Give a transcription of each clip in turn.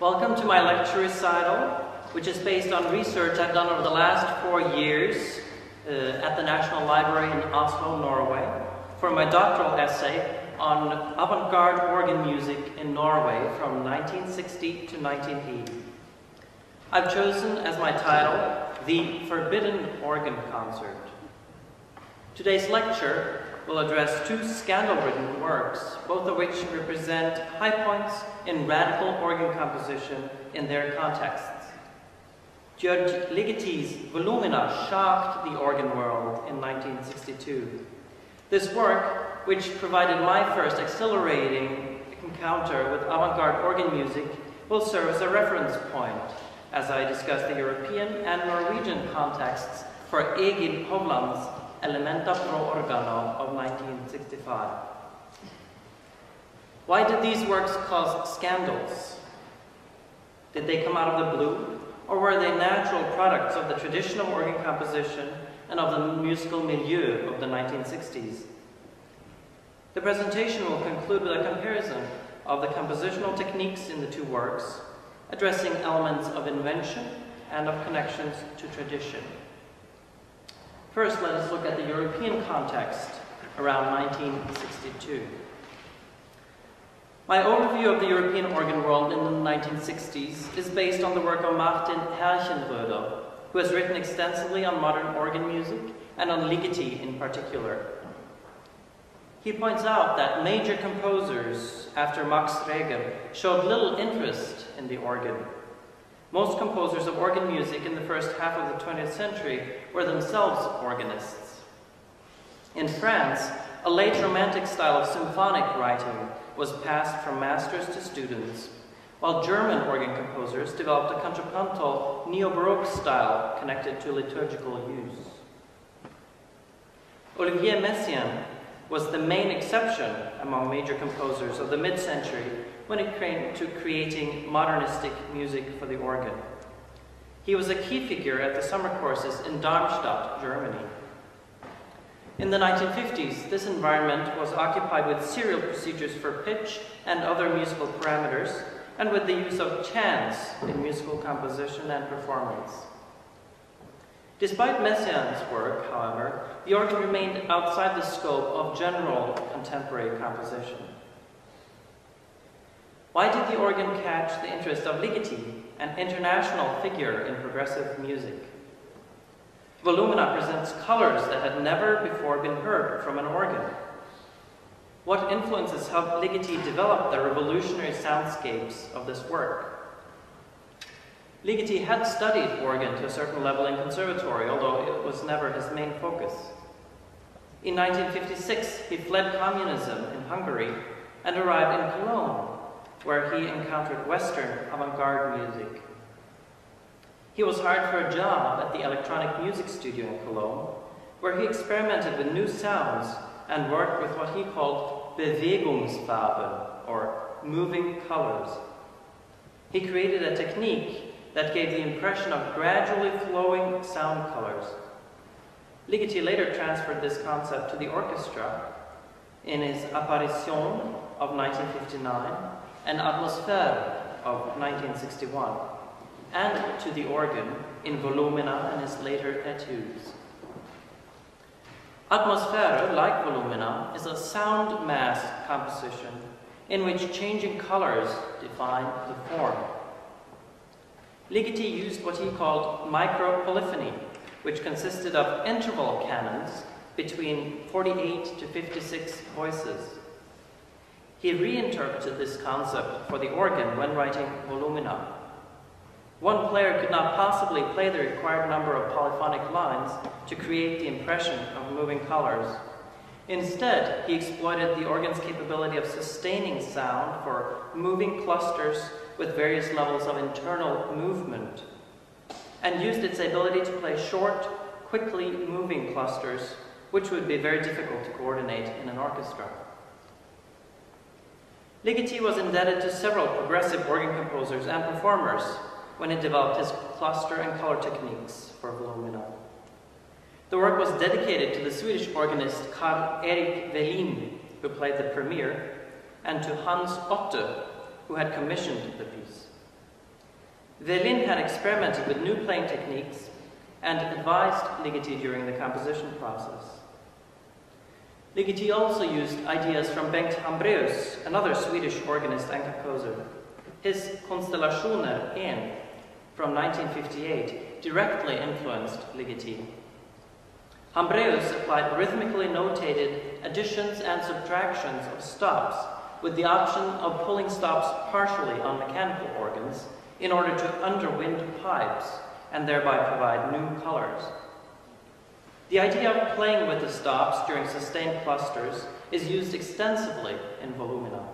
Welcome to my lecture recital, which is based on research I've done over the last 4 years at the National Library in Oslo, Norway, for my doctoral essay on avant-garde organ music in Norway from 1960 to 1980. I've chosen as my title, The Forbidden Organ Concert. Today's lecture will address 2 scandal-ridden works, both of which represent high points in radical organ composition in their contexts. Gjerde Ligeti's Volumina shocked the organ world in 1962. This work, which provided my first exhilarating encounter with avant-garde organ music, will serve as a reference point as I discuss the European and Norwegian contexts for Egil Hovland's Elementa pro Organo of 1965. Why did these works cause scandals? Did they come out of the blue, or were they natural products of the traditional organ composition and of the musical milieu of the 1960s? The presentation will conclude with a comparison of the compositional techniques in the 2 works, addressing elements of invention and of connections to tradition. First, let us look at the European context around 1962. My overview of the European organ world in the 1960s is based on the work of Martin Gjerde, who has written extensively on modern organ music and on Ligeti in particular. He points out that major composers after Max Reger showed little interest in the organ. Most composers of organ music in the first half of the 20th century were themselves organists. In France, a late Romantic style of symphonic writing was passed from masters to students, while German organ composers developed a contrapuntal neo-Baroque style connected to liturgical use. Olivier Messiaen was the main exception among major composers of the mid-century when it came to creating modernistic music for the organ. He was a key figure at the summer courses in Darmstadt, Germany. In the 1950s, this environment was occupied with serial procedures for pitch and other musical parameters, and with the use of chants in musical composition and performance. Despite Messiaen's work, however, the organ remained outside the scope of general contemporary composition. Why did the organ catch the interest of Ligeti, an international figure in progressive music? Volumina presents colors that had never before been heard from an organ. What influences helped Ligeti develop the revolutionary soundscapes of this work? Ligeti had studied organ to a certain level in conservatory, although it was never his main focus. In 1956, he fled communism in Hungary and arrived in Cologne, where he encountered Western avant-garde music. He was hired for a job at the electronic music studio in Cologne, where he experimented with new sounds and worked with what he called Bewegungsfarben, or moving colors. He created a technique that gave the impression of gradually flowing sound colors. Ligeti later transferred this concept to the orchestra in his Apparition of 1959 and Atmosphäre of 1961, and to the organ in Volumina and his later etudes. Atmosphäre, like Volumina, is a sound mass composition in which changing colors define the form. Ligeti used what he called micro-polyphony, which consisted of interval canons between 48 to 56 voices. He reinterpreted this concept for the organ when writing Volumina. One player could not possibly play the required number of polyphonic lines to create the impression of moving colors. Instead, he exploited the organ's capability of sustaining sound for moving clusters with various levels of internal movement, and used its ability to play short, quickly moving clusters, which would be very difficult to coordinate in an orchestra. Ligeti was indebted to several progressive organ composers and performers when he developed his cluster and color techniques for Volumina. The work was dedicated to the Swedish organist Carl Erik Velin, who played the premiere, and to Hans Otte, who had commissioned the piece. Velin had experimented with new playing techniques and advised Ligeti during the composition process. Ligeti also used ideas from Bengt Hambraeus, another Swedish organist and composer. His Constellationer 1 from 1958 directly influenced Ligeti. Hambraeus applied rhythmically notated additions and subtractions of stops with the option of pulling stops partially on mechanical organs in order to underwind pipes and thereby provide new colors. The idea of playing with the stops during sustained clusters is used extensively in Volumina.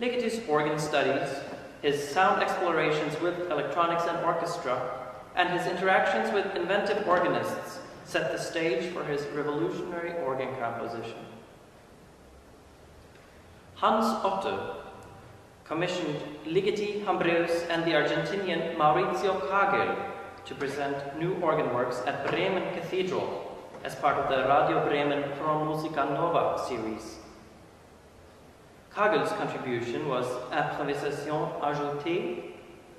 Ligeti's organ studies, his sound explorations with electronics and orchestra, and his interactions with inventive organists set the stage for his revolutionary organ composition. Hans Otto commissioned Ligeti, Hambraeus, and the Argentinian Maurizio Kagel to present new organ works at Bremen Cathedral as part of the Radio Bremen Pro Musica Nova series. Kagel's contribution was Improvisation ajoutée,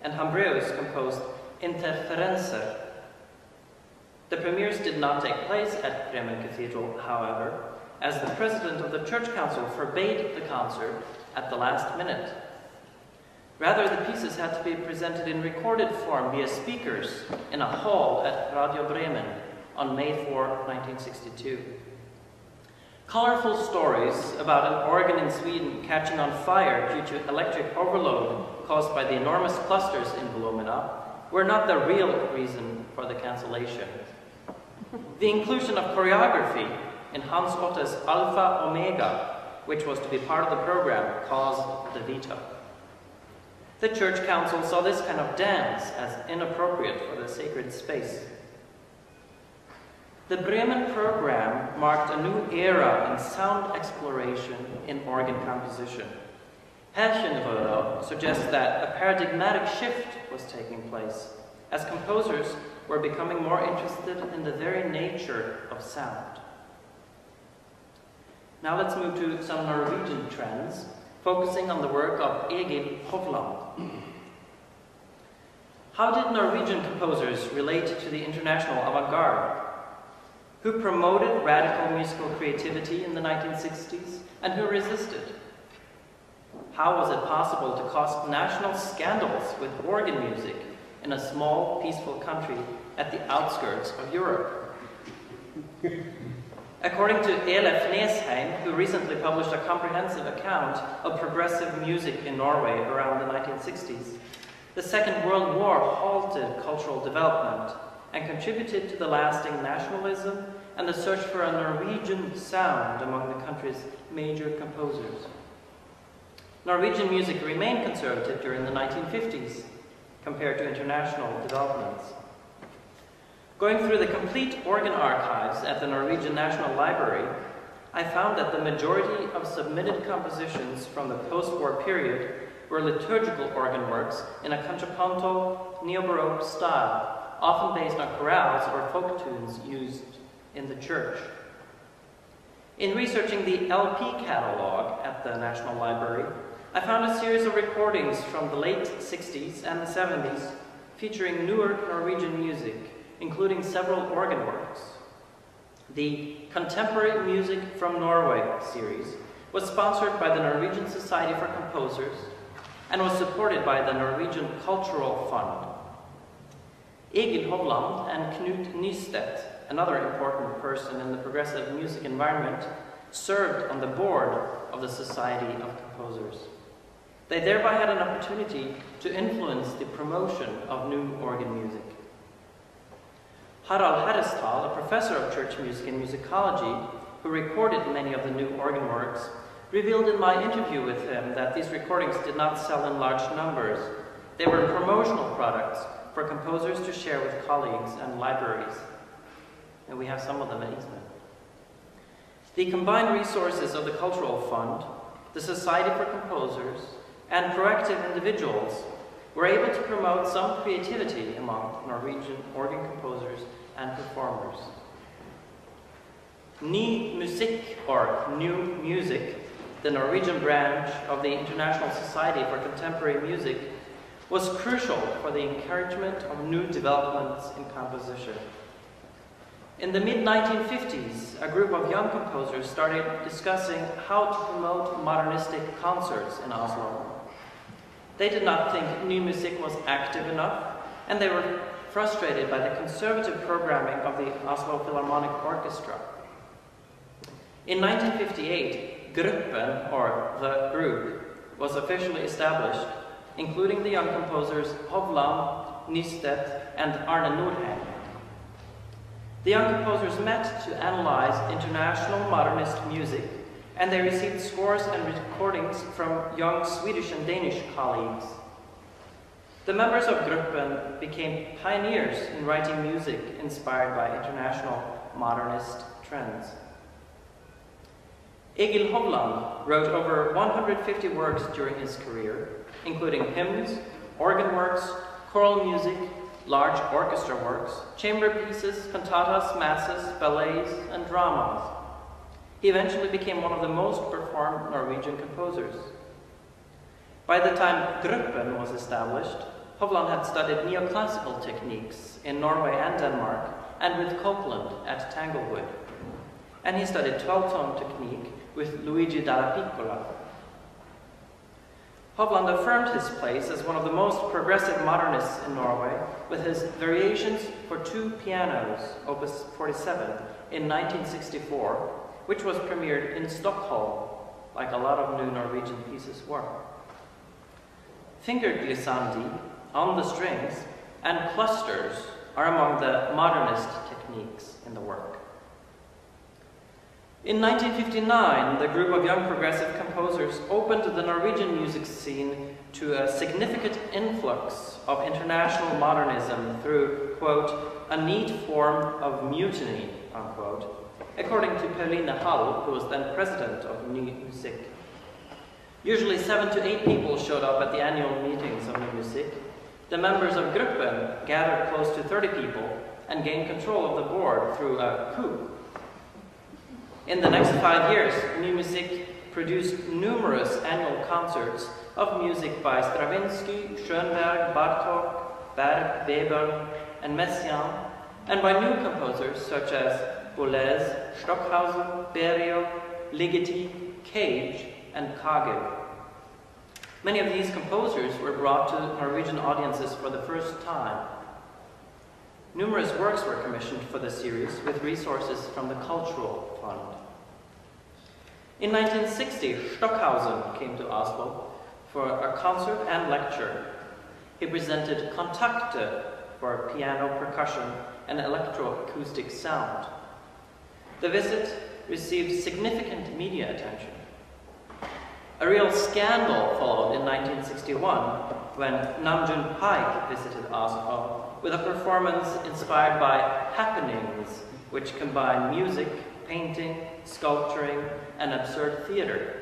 and Hambraeus composed Interferencer. The premieres did not take place at Bremen Cathedral, however, as the president of the Church Council forbade the concert at the last minute. Rather, the pieces had to be presented in recorded form via speakers in a hall at Radio Bremen on May 4, 1962. Colorful stories about an organ in Sweden catching on fire due to electric overload caused by the enormous clusters in Volumina were not the real reason for the cancellation. The inclusion of choreography in Hans Otto's Alpha Omega, which was to be part of the program, caused the veto. The Church Council saw this kind of dance as inappropriate for the sacred space. The Bremen program marked a new era in sound exploration in organ composition. Herchenröhrer suggests that a paradigmatic shift was taking place, as composers were becoming more interested in the very nature of sound. Now let's move to some Norwegian trends, focusing on the work of Egil Hovland. How did Norwegian composers relate to the international avant-garde? Who promoted radical musical creativity in the 1960s, and who resisted? How was it possible to cause national scandals with organ music in a small, peaceful country at the outskirts of Europe? According to Elef Nesheim, who recently published a comprehensive account of progressive music in Norway around the 1960s, the Second World War halted cultural development and contributed to the lasting nationalism and the search for a Norwegian sound among the country's major composers. Norwegian music remained conservative during the 1950s compared to international developments. Going through the complete organ archives at the Norwegian National Library, I found that the majority of submitted compositions from the post-war period were liturgical organ works in a contrapunto neo-baroque style, often based on chorales or folk tunes used in the church. In researching the LP catalog at the National Library, I found a series of recordings from the late 60s and the 70s featuring newer Norwegian music, including several organ works. The Contemporary Music from Norway series was sponsored by the Norwegian Society for Composers and was supported by the Norwegian Cultural Fund. Egil Hovland and Knut Nystedt, another important person in the progressive music environment, served on the board of the Society of Composers. They thereby had an opportunity to influence the promotion of new organ music. Harald Herresthal, a professor of church music and musicology, who recorded many of the new organ works, revealed in my interview with him that these recordings did not sell in large numbers. They were promotional products for composers to share with colleagues and libraries. And we have some of them at Eastman. The combined resources of the Cultural Fund, the Society for Composers, and proactive individuals were able to promote some creativity among Norwegian organ composers and performers. Ny Musikk, or New Music, the Norwegian branch of the International Society for Contemporary Music, was crucial for the encouragement of new developments in composition. In the mid-1950s, a group of young composers started discussing how to promote modernistic concerts in Oslo. They did not think new music was active enough, and they were frustrated by the conservative programming of the Oslo Philharmonic Orchestra. In 1958, Gruppen, or the group, was officially established, including the young composers Hovland, Nystedt, and Arne Nordheim. The young composers met to analyze international modernist music, and they received scores and recordings from young Swedish and Danish colleagues. The members of Gruppen became pioneers in writing music inspired by international modernist trends. Egil Hovland wrote over 150 works during his career, including hymns, organ works, choral music, large orchestra works, chamber pieces, cantatas, masses, ballets, and dramas. He eventually became one of the most performed Norwegian composers. By the time Gruppen was established, Hovland had studied neoclassical techniques in Norway and Denmark, and with Copeland at Tanglewood. And he studied 12-tone technique with Luigi dalla Piccola. Hovland affirmed his place as one of the most progressive modernists in Norway with his Variations for Two Pianos, Opus 47, in 1964, which was premiered in Stockholm, like a lot of new Norwegian pieces were. Fingerglissandi, on the strings, and clusters are among the modernist techniques in the work. In 1959, the group of young progressive composers opened the Norwegian music scene to a significant influx of international modernism through, quote, a neat form of mutiny, unquote, according to Pauline Hall, who was then president of Ny Musik. Usually 7 to 8 people showed up at the annual meetings of Ny Musik. The members of Gruppen gathered close to 30 people and gained control of the board through a coup. In the next 5 years, Ny Musik produced numerous annual concerts of music by Stravinsky, Schoenberg, Bartók, Berg, Weber, and Messiaen, and by new composers such as Boulez, Stockhausen, Berio, Ligeti, Cage, and Kage. Many of these composers were brought to Norwegian audiences for the first time. Numerous works were commissioned for the series with resources from the Cultural Fund. In 1960, Stockhausen came to Oslo for a concert and lecture. He presented Kontakte for piano, percussion, and electroacoustic sound. The visit received significant media attention. A real scandal followed in 1961 when Namjoon Paik visited Oslo with a performance inspired by happenings which combine music, painting, sculpturing, and absurd theater.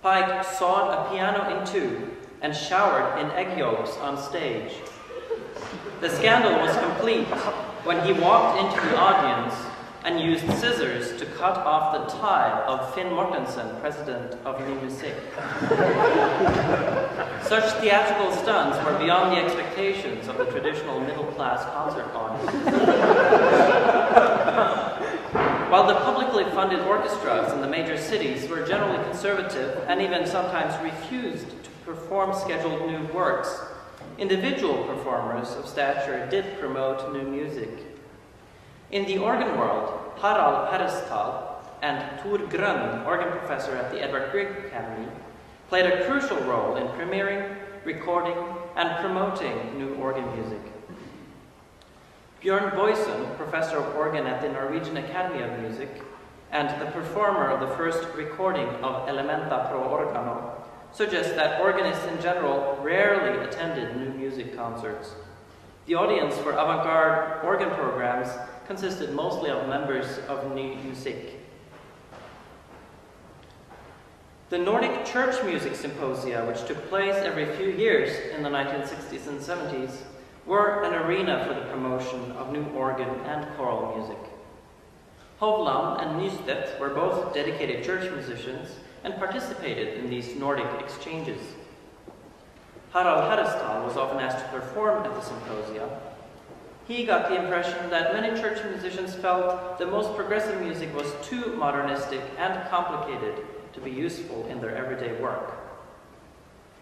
Paik sawed a piano in two and showered in egg yolks on stage. The scandal was complete when he walked into the audience and used scissors to cut off the tie of Finn Mortensen, president of Ny Musik. Such theatrical stunts were beyond the expectations of the traditional middle-class concert audience. While the publicly funded orchestras in the major cities were generally conservative and even sometimes refused to perform scheduled new works, individual performers of stature did promote new music. In the organ world, Harald Herresthal and Tor Grønn, organ professor at the Edvard Grieg Academy, played a crucial role in premiering, recording, and promoting new organ music. Bjørn Boysen, professor of organ at the Norwegian Academy of Music, and the performer of the first recording of Elementa pro Organo, suggest that organists in general rarely attended new music concerts. The audience for avant-garde organ programs consisted mostly of members of Ny Musik. The Nordic Church Music Symposia, which took place every few years in the 1960s and 70s, were an arena for the promotion of new organ and choral music. Hovland and Nystedt were both dedicated church musicians and participated in these Nordic exchanges. Harald Herresthal was often asked to perform at the symposia. He got the impression that many church musicians felt that most progressive music was too modernistic and complicated to be useful in their everyday work.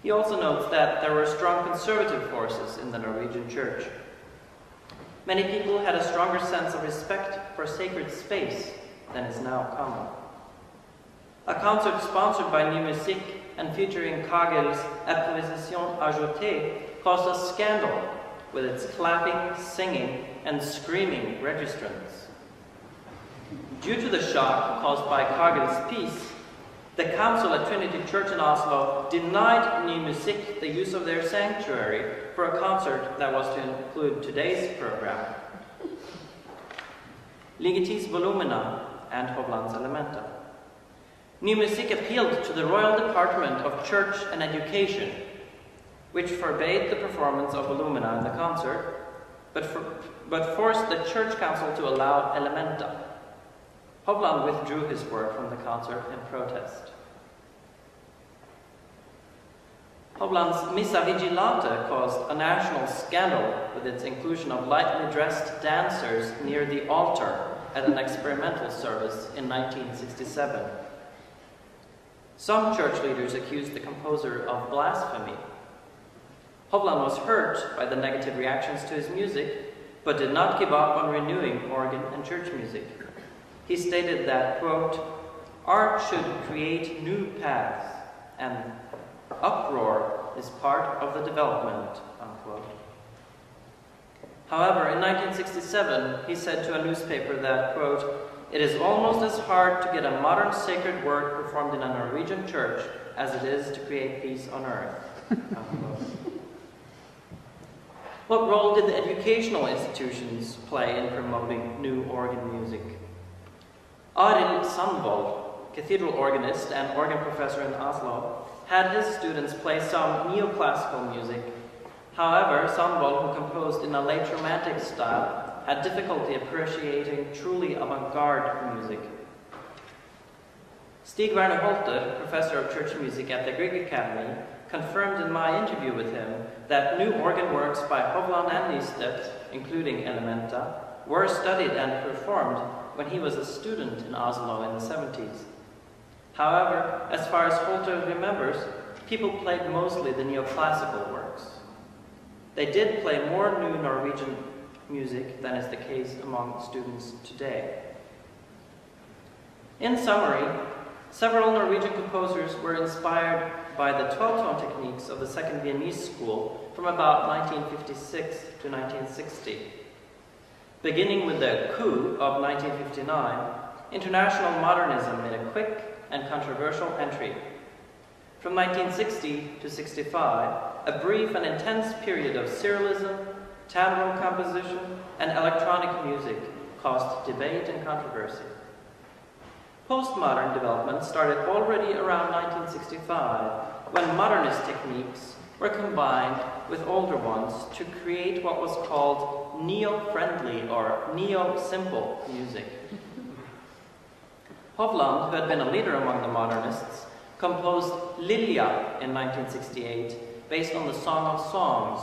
He also notes that there were strong conservative forces in the Norwegian church. Many people had a stronger sense of respect for sacred space than is now common. A concert sponsored by New Music and featuring Kagel's Improvisation Ajoutée caused a scandal with its clapping, singing, and screaming registrants. Due to the shock caused by Kagel's piece, the council at Trinity Church in Oslo denied New Music the use of their sanctuary for a concert that was to include today's program. Ligeti and Volumina and Hovland's Elementa. New Music appealed to the Royal Department of Church and Education, which forbade the performance of Volumina in the concert, but forced the Church Council to allow Elementa. Hovland withdrew his work from the concert in protest. Hovland's Missa Vigilante caused a national scandal with its inclusion of lightly dressed dancers near the altar at an experimental service in 1967. Some church leaders accused the composer of blasphemy. Hovland was hurt by the negative reactions to his music, but did not give up on renewing organ and church music. He stated that, quote, "Art should create new paths, and uproar is part of the development," unquote. However, in 1967, he said to a newspaper that, quote, "It is almost as hard to get a modern sacred work performed in a Norwegian church as it is to create peace on earth," unquote. What role did the educational institutions play in promoting new organ music? Arild Sandvold, cathedral organist and organ professor in Oslo, had his students play some neoclassical music. However, Sandvold, who composed in a late Romantic style, had difficulty appreciating truly avant-garde music. Stig Werner Holter, professor of church music at the Grieg Academy, confirmed in my interview with him that new organ works by Hovland and Nystedt, including Elementa, were studied and performed when he was a student in Oslo in the 70s. However, as far as Holter remembers, people played mostly the neoclassical works. They did play more new Norwegian music than is the case among students today. In summary, several Norwegian composers were inspired by the 12-tone techniques of the Second Viennese School from about 1956 to 1960. Beginning with the coup of 1959, international modernism made a quick and controversial entry. From 1960 to 65, a brief and intense period of serialism, timbral composition, and electronic music caused debate and controversy. Postmodern development started already around 1965, when modernist techniques were combined with older ones to create what was called neo-friendly or neo-simple music. Hovland, who had been a leader among the modernists, composed Lilia in 1968 based on the Song of Songs.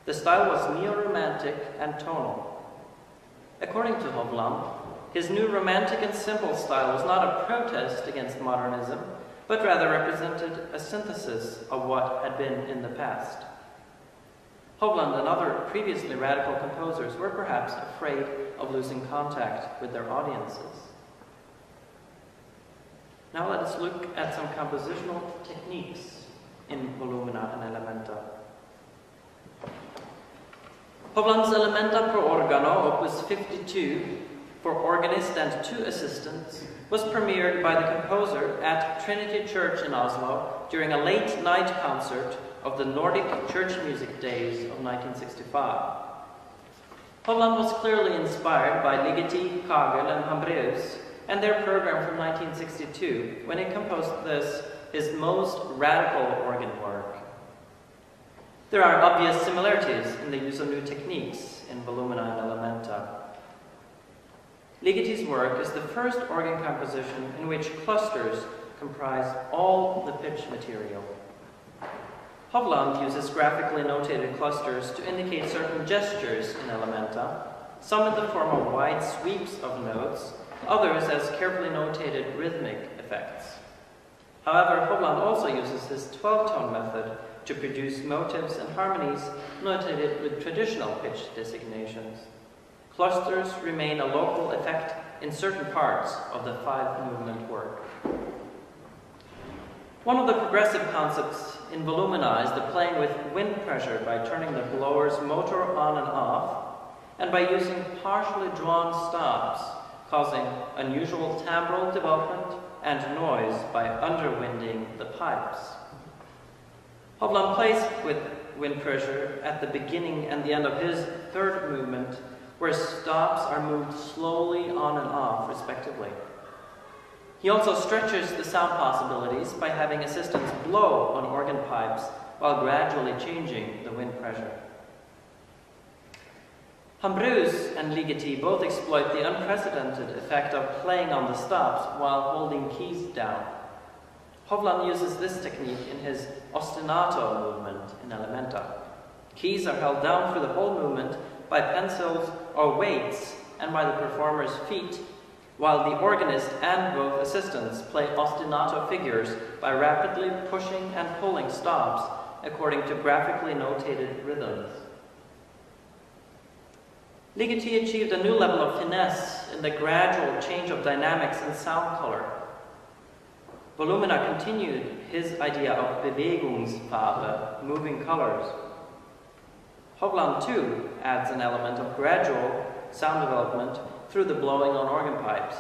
The style was neo-romantic and tonal. According to Hovland, his new romantic and simple style was not a protest against modernism, but rather represented a synthesis of what had been in the past. Hovland and other previously radical composers were perhaps afraid of losing contact with their audiences. Now let us look at some compositional techniques in Volumina and Elementa. Hovland's Elementa pro Organo, Opus 52, for organist and 2 assistants, was premiered by the composer at Trinity Church in Oslo during a late night concert of the Nordic Church Music Days of 1965. Hovland was clearly inspired by Ligeti, Kagel, and Hambreus and their program from 1962 when he composed this, his most radical organ work. There are obvious similarities in the use of new techniques in Volumina and Elementa. Ligeti's work is the first organ composition in which clusters comprise all the pitch material. Hovland uses graphically notated clusters to indicate certain gestures in Elementa, some in the form of wide sweeps of notes, others as carefully notated rhythmic effects. However, Hovland also uses his 12-tone method to produce motives and harmonies notated with traditional pitch designations. Clusters remain a local effect in certain parts of the 5-movement work. One of the progressive concepts in Volumina is the playing with wind pressure by turning the blower's motor on and off, and by using partially drawn stops, causing unusual timbral development and noise by underwinding the pipes. Hovland plays with wind pressure at the beginning and the end of his 3rd movement, where stops are moved slowly on and off, respectively. He also stretches the sound possibilities by having assistants blow on organ pipes while gradually changing the wind pressure. Hambreus and Ligeti both exploit the unprecedented effect of playing on the stops while holding keys down. Hovland uses this technique in his ostinato movement in Elementa. Keys are held down through the whole movement by pencils or weights and by the performer's feet, while the organist and both assistants play ostinato figures by rapidly pushing and pulling stops according to graphically notated rhythms. Ligeti achieved a new level of finesse in the gradual change of dynamics and sound color. Volumina continued his idea of Bewegungsfarbe, moving colors. Hovland too adds an element of gradual sound development through the blowing on organ pipes.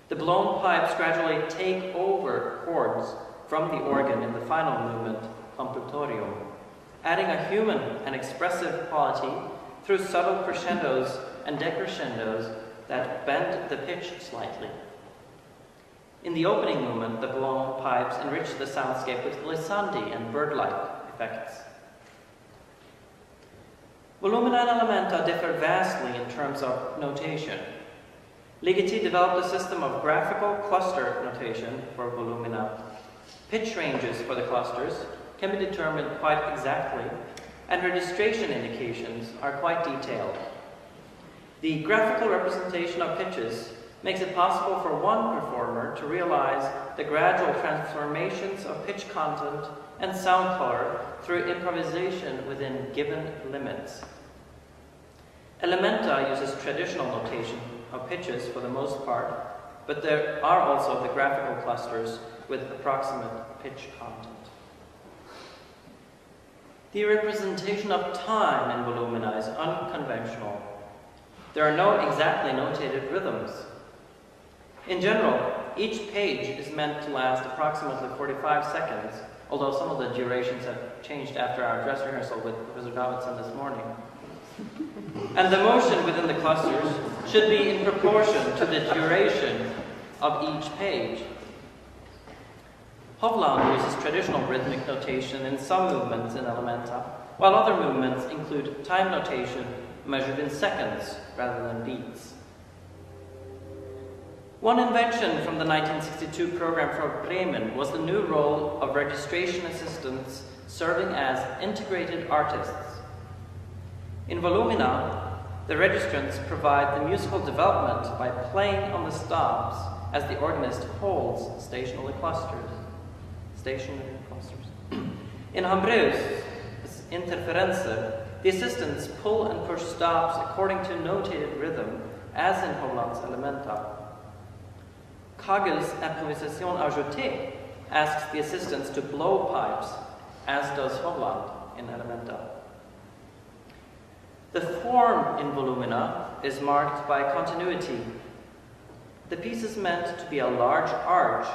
The blown pipes gradually take over chords from the organ in the final movement, Computorium, adding a human and expressive quality through subtle crescendos and decrescendos that bend the pitch slightly. In the opening movement, the blown pipes enrich the soundscape with glissandi and bird-like effects. Volumina and Elementa differ vastly in terms of notation. Ligeti developed a system of graphical cluster notation for Volumina. Pitch ranges for the clusters can be determined quite exactly, and registration indications are quite detailed. The graphical representation of pitches makes it possible for one performer to realize the gradual transformations of pitch content and sound color through improvisation within given limits. Elementa uses traditional notation of pitches for the most part, but there are also the graphical clusters with approximate pitch content. The representation of time in Volumina is unconventional. There are no exactly notated rhythms. In general, each page is meant to last approximately 45 seconds, although some of the durations have changed after our dress rehearsal with Professor Davidson this morning. And the motion within the clusters should be in proportion to the duration of each page. Hovland uses traditional rhythmic notation in some movements in Elementa, while other movements include time notation measured in seconds rather than beats. One invention from the 1962 program for Bremen was the new role of registration assistants serving as integrated artists. In Volumina, the registrants provide the musical development by playing on the stops as the organist holds stationary clusters. In Hambreus' Interferenze, the assistants pull and push stops according to notated rhythm, as in Hovland's Elementa. Kagel's Improvisation ajoutée asks the assistants to blow pipes, as does Hovland in Elementa. The form in Volumina is marked by continuity. The piece is meant to be a large arch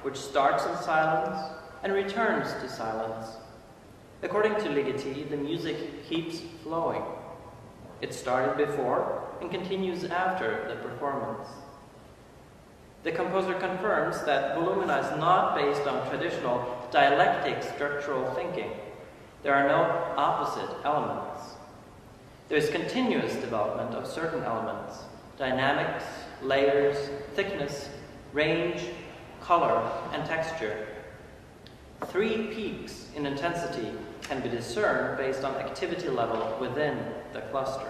which starts in silence and returns to silence. According to Ligeti, the music keeps flowing. It started before and continues after the performance. The composer confirms that Volumina is not based on traditional dialectic structural thinking. There are no opposite elements. There is continuous development of certain elements: dynamics, layers, thickness, range, color, and texture. 3 peaks in intensity can be discerned based on activity level within the cluster.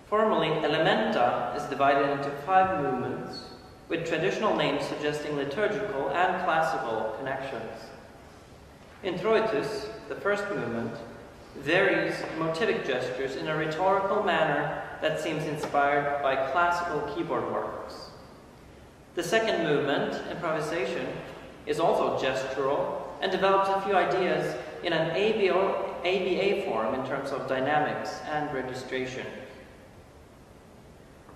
Formally, Elementa is divided into 5 movements, with traditional names suggesting liturgical and classical connections. Introitus, the first movement, varies motivic gestures in a rhetorical manner that seems inspired by classical keyboard works. The second movement, improvisation, is also gestural and develops a few ideas in an ABA form in terms of dynamics and registration.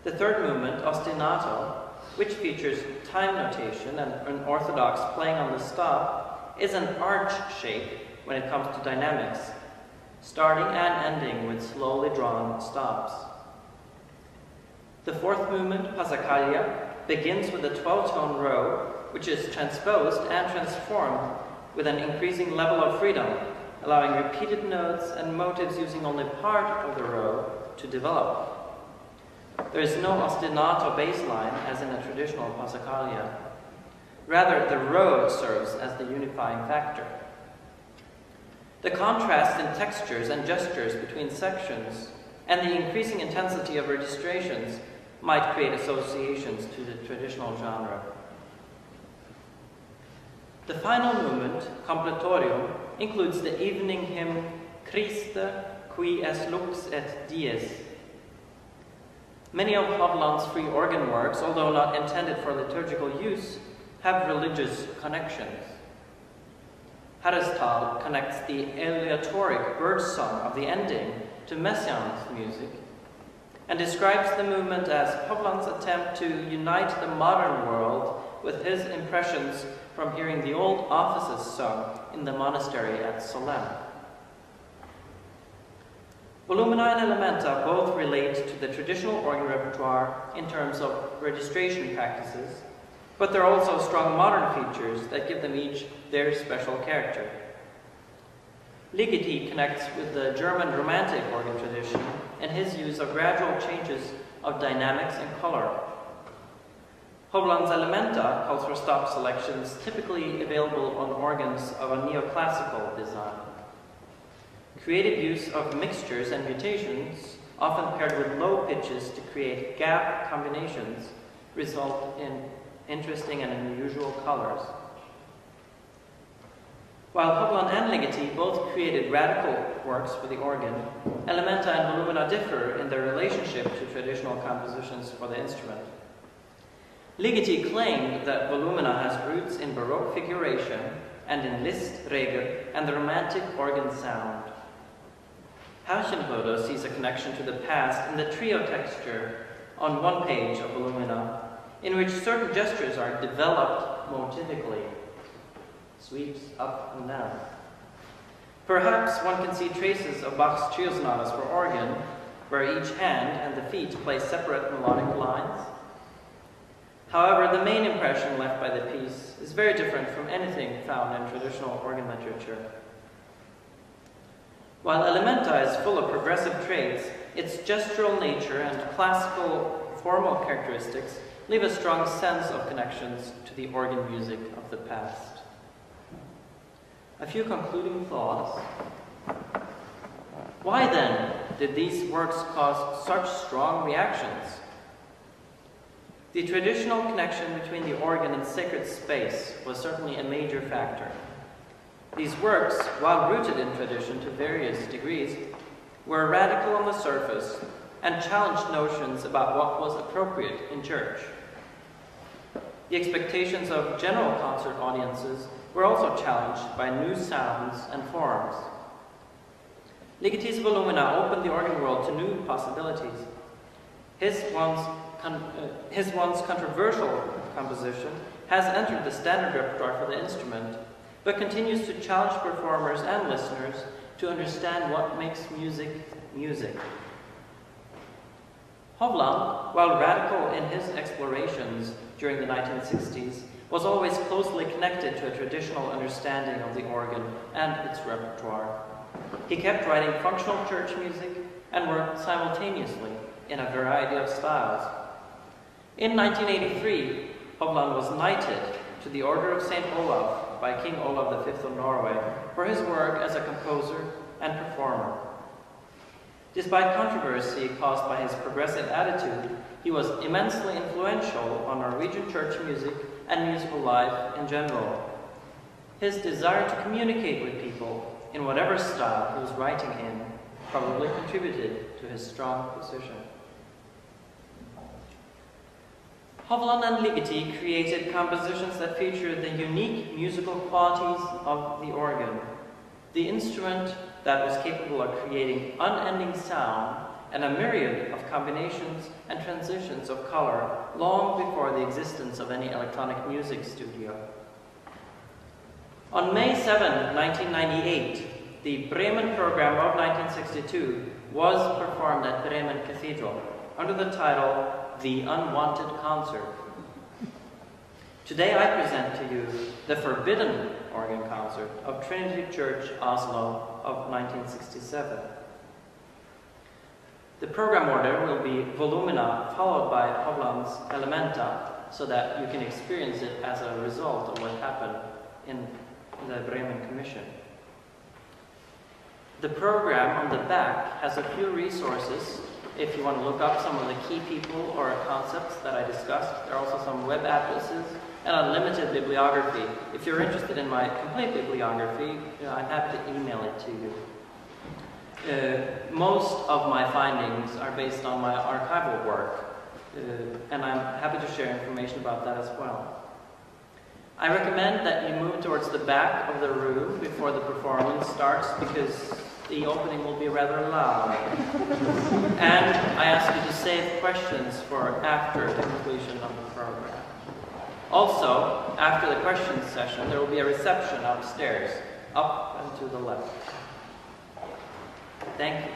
The third movement, ostinato, which features time notation and an orthodox playing on the stop, is an arch shape when it comes to dynamics, starting and ending with slowly drawn stops. The fourth movement, passacaglia, begins with a 12-tone row, which is transposed and transformed with an increasing level of freedom, allowing repeated notes and motives using only part of the row to develop. There is no ostinato bass line as in a traditional passacaglia. Rather, the row serves as the unifying factor. The contrast in textures and gestures between sections and the increasing intensity of registrations might create associations to the traditional genre. The final movement, completorium, includes the evening hymn Christe qui es lux et dies. Many of Hovland's free organ works, although not intended for liturgical use, have religious connections. Harrestal connects the aleatoric birdsong of the ending to Messiaen's music and describes the movement as Hovland's attempt to unite the modern world with his impressions from hearing the old offices sung in the monastery at Solesmes. Volumina and Elementa both relate to the traditional organ repertoire in terms of registration practices, but there are also strong modern features that give them each their special character. Ligeti connects with the German Romantic organ tradition and his use of gradual changes of dynamics and color. Hovland's Elementa calls for stop selections typically available on organs of a neoclassical design. Creative use of mixtures and mutations, often paired with low pitches to create gap combinations, result in interesting and unusual colors. While Hovland and Ligeti both created radical works for the organ, Elementa and Volumina differ in their relationship to traditional compositions for the instrument. Ligeti claimed that Volumina has roots in Baroque figuration and in Liszt, Reger, and the Romantic organ sound. Hauschenbode sees a connection to the past in the trio texture on one page of Volumina, in which certain gestures are developed motivically, sweeps up and down. Perhaps one can see traces of Bach's trio sonatas for organ, where each hand and the feet play separate melodic lines. However, the main impression left by the piece is very different from anything found in traditional organ literature. While Elementa is full of progressive traits, its gestural nature and classical formal characteristics leave a strong sense of connections to the organ music of the past. A few concluding thoughts. Why then did these works cause such strong reactions? The traditional connection between the organ and sacred space was certainly a major factor. These works, while rooted in tradition to various degrees, were radical on the surface and challenged notions about what was appropriate in church. The expectations of general concert audiences were also challenged by new sounds and forms. Ligeti's Volumina opened the organ world to new possibilities. His once controversial composition has entered the standard repertoire for the instrument, but continues to challenge performers and listeners to understand what makes music music. Hovland, while radical in his explorations during the 1960s, was always closely connected to a traditional understanding of the organ and its repertoire. He kept writing functional church music and worked simultaneously in a variety of styles. In 1983, Hovland was knighted to the Order of St. Olav by King Olav V of Norway for his work as a composer and performer. Despite controversy caused by his progressive attitude, he was immensely influential on Norwegian church music and musical life in general. His desire to communicate with people in whatever style he was writing in probably contributed to his strong position. Hovland and Ligeti created compositions that featured the unique musical qualities of the organ, the instrument that was capable of creating unending sound and a myriad of combinations and transitions of color long before the existence of any electronic music studio. On May 7, 1998, the Bremen program of 1962 was performed at Bremen Cathedral under the title The Unwanted Concert. Today I present to you the Forbidden Organ Concert of Trinity Church, Oslo of 1967. The program order will be Volumina followed by Hovland's Elementa, so that you can experience it as a result of what happened in the Bremen Commission. The program on the back has a few resources if you want to look up some of the key people or concepts that I discussed. There are also some web addresses and a limited bibliography. If you're interested in my complete bibliography, I'm happy to email it to you. Most of my findings are based on my archival work, and I'm happy to share information about that as well. I recommend that you move towards the back of the room before the performance starts, because the opening will be rather loud. And I ask you to save questions for after the completion of the program. Also, after the questions session, there will be a reception upstairs, up and to the left. Thank you.